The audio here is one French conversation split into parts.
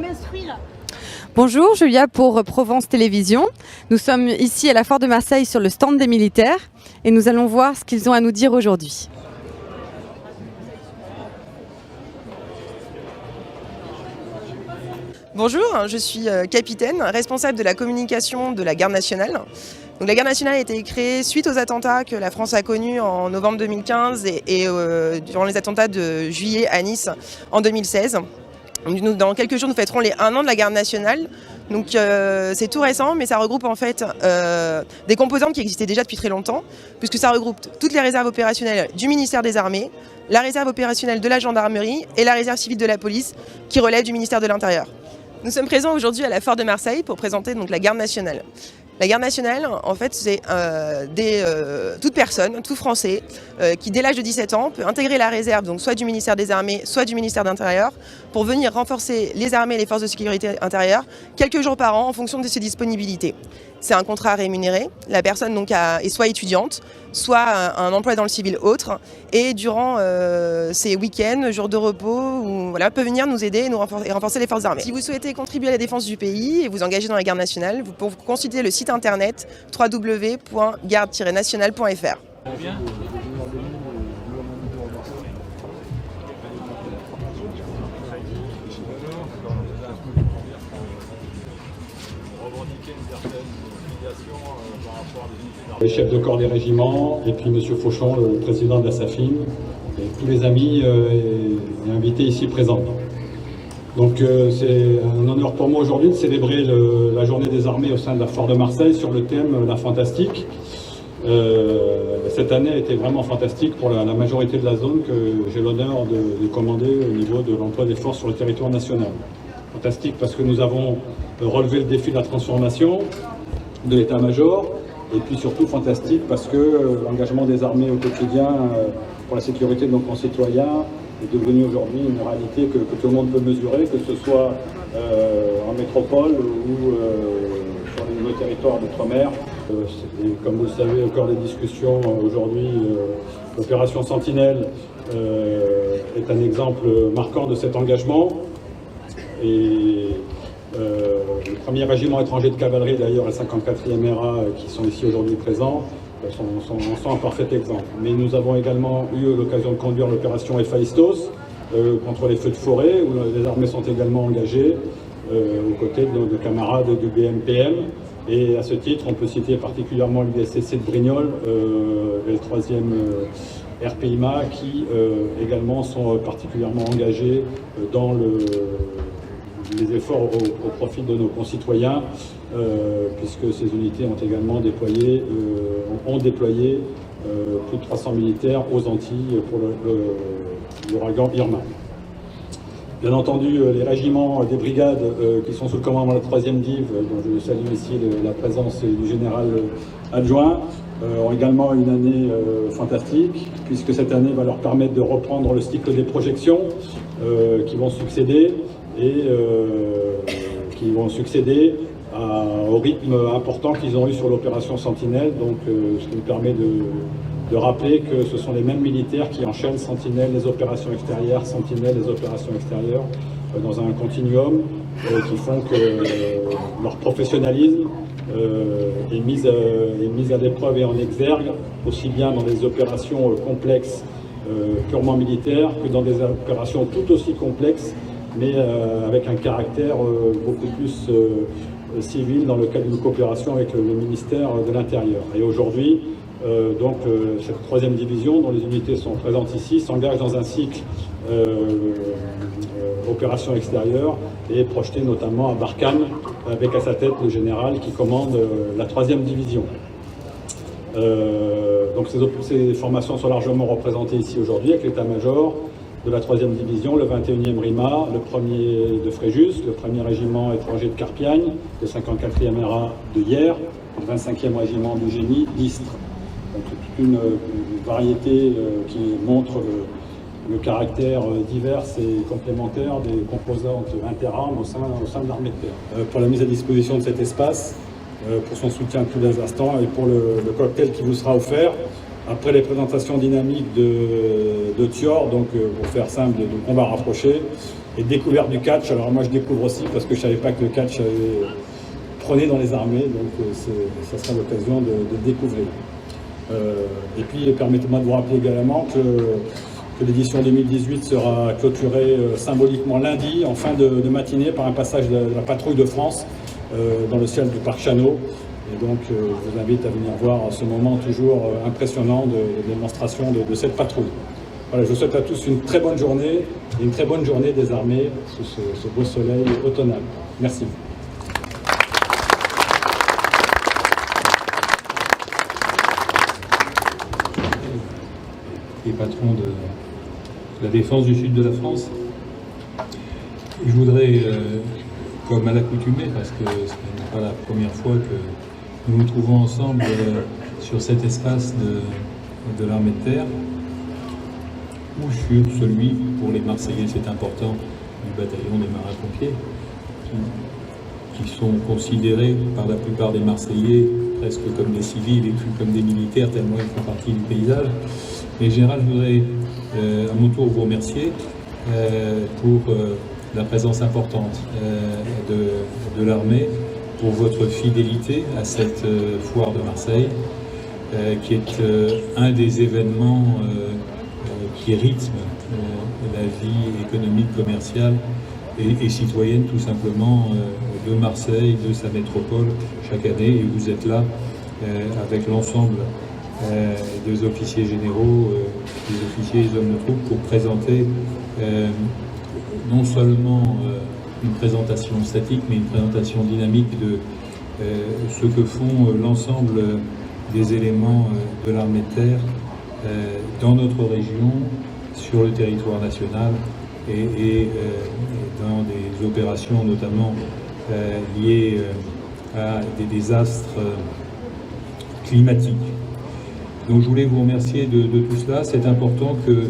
m'instruire. Bonjour, Julia pour Provence Télévision. Nous sommes ici à la Foire de Marseille sur le stand des militaires et nous allons voir ce qu'ils ont à nous dire aujourd'hui. Bonjour, je suis capitaine, responsable de la communication de la Garde nationale. Donc, la Garde nationale a été créée suite aux attentats que la France a connus en novembre 2015 et durant les attentats de juillet à Nice en 2016. Donc, dans quelques jours, nous fêterons les 1 an de la Garde nationale. Donc c'est tout récent, mais ça regroupe en fait des composantes qui existaient déjà depuis très longtemps, puisque ça regroupe toutes les réserves opérationnelles du ministère des Armées, la réserve opérationnelle de la gendarmerie et la réserve civile de la police, qui relève du ministère de l'Intérieur. Nous sommes présents aujourd'hui à la Foire de Marseille pour présenter donc la Garde nationale. La Garde nationale, en fait, c'est toute personne, tout Français, qui dès l'âge de 17 ans peut intégrer la réserve, donc soit du ministère des Armées, soit du ministère de l'Intérieur, pour venir renforcer les armées et les forces de sécurité intérieure quelques jours par an en fonction de ses disponibilités. C'est un contrat rémunéré. La personne donc est soit étudiante, soit un emploi dans le civil autre, et durant ses week-ends, jours de repos, peut venir nous aider et renforcer les forces armées. Si vous souhaitez contribuer à la défense du pays et vous engager dans la Garde nationale, vous pouvez consulter le site internet www.garde-nationale.fr. Les chefs de corps des régiments et puis M. Fauchon, le président de la SAFIM, et tous les amis et invités ici présents. Donc c'est un honneur pour moi aujourd'hui de célébrer la journée des armées au sein de la Foire de Marseille sur le thème La Fantastique. Cette année a été vraiment fantastique pour la majorité de la zone que j'ai l'honneur de commander au niveau de l'emploi des forces sur le territoire national. Fantastique parce que nous avons relevé le défi de la transformation de l'état-major, et puis surtout fantastique parce que l'engagement des armées au quotidien pour la sécurité de nos concitoyens est devenu aujourd'hui une réalité que tout le monde peut mesurer, que ce soit en métropole ou sur nos territoires d'outre-mer. Comme vous le savez, au cœur des discussions aujourd'hui, l'opération Sentinelle est un exemple marquant de cet engagement. Et le 1er régiment étranger de cavalerie, d'ailleurs, et le 54e RA, qui sont ici aujourd'hui présents, sont un parfait exemple. Mais nous avons également eu l'occasion de conduire l'opération Héphaïstos contre les feux de forêt, où les armées sont également engagées aux côtés de camarades du BMPM. Et à ce titre, on peut citer particulièrement l'USCC de Brignoles et le 3e RPIMA, qui également sont particulièrement engagés dans les efforts au profit de nos concitoyens, puisque ces unités ont également déployé plus de 300 militaires aux Antilles pour l'ouragan Irma. Bien entendu, les régiments des brigades qui sont sous le commandement de la 3e Div, dont je salue ici la présence du général adjoint, ont également une année fantastique, puisque cette année va leur permettre de reprendre le cycle des projections qui vont succéder au rythme important qu'ils ont eu sur l'opération Sentinelle, donc ce qui me permet de rappeler que ce sont les mêmes militaires qui enchaînent Sentinelle, les opérations extérieures, Sentinelle, les opérations extérieures, dans un continuum qui font que leur professionnalisme est mis à l'épreuve et en exergue, aussi bien dans des opérations complexes purement militaires que dans des opérations tout aussi complexes, mais avec un caractère beaucoup plus civil dans le cadre d'une coopération avec le ministère de l'Intérieur. Et aujourd'hui, cette 3e division, dont les unités sont présentes ici, s'engage dans un cycle opération extérieure et est projetée notamment à Barkhane, avec à sa tête le général qui commande la 3e division. Donc ces formations sont largement représentées ici aujourd'hui avec l'état-major de la 3e division, le 21e RIMA, le 1er de Fréjus, le 1er régiment étranger de Carpiagne, le 54e RA de Hyères, le 25e régiment du génie d'Istres. Donc toute une variété qui montre le caractère divers et complémentaire des composantes interarmes au sein de l'armée de terre. Pour la mise à disposition de cet espace, pour son soutien tous les instants et pour le cocktail qui vous sera offert, après les présentations dynamiques de Thior, donc pour faire simple, de combat rapproché, et découverte du catch. Alors moi je découvre aussi parce que je ne savais pas que le catch prenait dans les armées, donc ça sera l'occasion de découvrir. Et puis permettez-moi de vous rappeler également que l'édition 2018 sera clôturée symboliquement lundi en fin de matinée par un passage de la patrouille de France dans le ciel du parc Chano. Et donc je vous invite à venir voir ce moment toujours impressionnant de démonstration de cette patrouille. Voilà, je vous souhaite à tous une très bonne journée et une très bonne journée des armées sous ce beau soleil automnal. Merci. Les patrons de la défense du sud de la France. Je voudrais, comme à l'accoutumée, parce que ce n'est pas la première fois que nous nous trouvons ensemble sur cet espace de l'armée de terre, ou sur celui, pour les Marseillais c'est important, du bataillon des marins-pompiers, qui sont considérés par la plupart des Marseillais presque comme des civils et plus comme des militaires, tellement ils font partie du paysage. Mais en général, je voudrais à mon tour vous remercier pour la présence importante de l'armée, pour votre fidélité à cette foire de Marseille, qui est un des événements qui rythme la vie économique, commerciale et citoyenne tout simplement de Marseille, de sa métropole chaque année. Et vous êtes là avec l'ensemble des officiers généraux, des officiers et des hommes de troupe pour présenter non seulement une présentation statique, mais une présentation dynamique de ce que font l'ensemble des éléments de l'armée de terre dans notre région, sur le territoire national et dans des opérations notamment liées à des désastres climatiques. Donc je voulais vous remercier de tout cela. C'est important que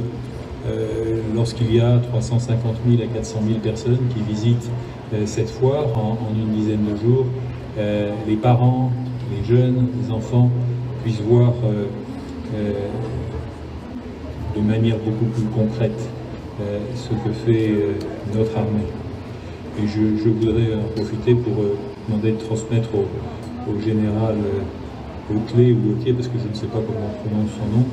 lorsqu'il y a 350 000 à 400 000 personnes qui visitent cette foire en une dizaine de jours, les parents, les jeunes, les enfants puissent voir de manière beaucoup plus concrète ce que fait notre armée. Et je voudrais en profiter pour demander de transmettre au général Auclé ou Auquier, parce que je ne sais pas comment on prononce son nom,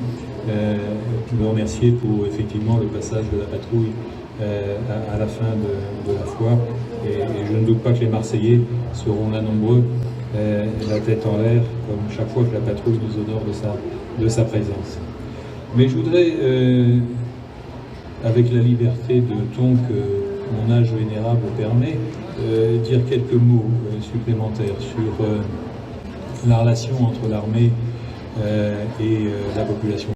me remercier pour effectivement le passage de la patrouille à la fin de la foire. Et je ne doute pas que les Marseillais seront là nombreux, la tête en l'air, comme chaque fois que la patrouille nous honore de sa présence. Mais je voudrais, avec la liberté de ton que mon âge vénérable permet, dire quelques mots supplémentaires sur la relation entre l'armée et la population.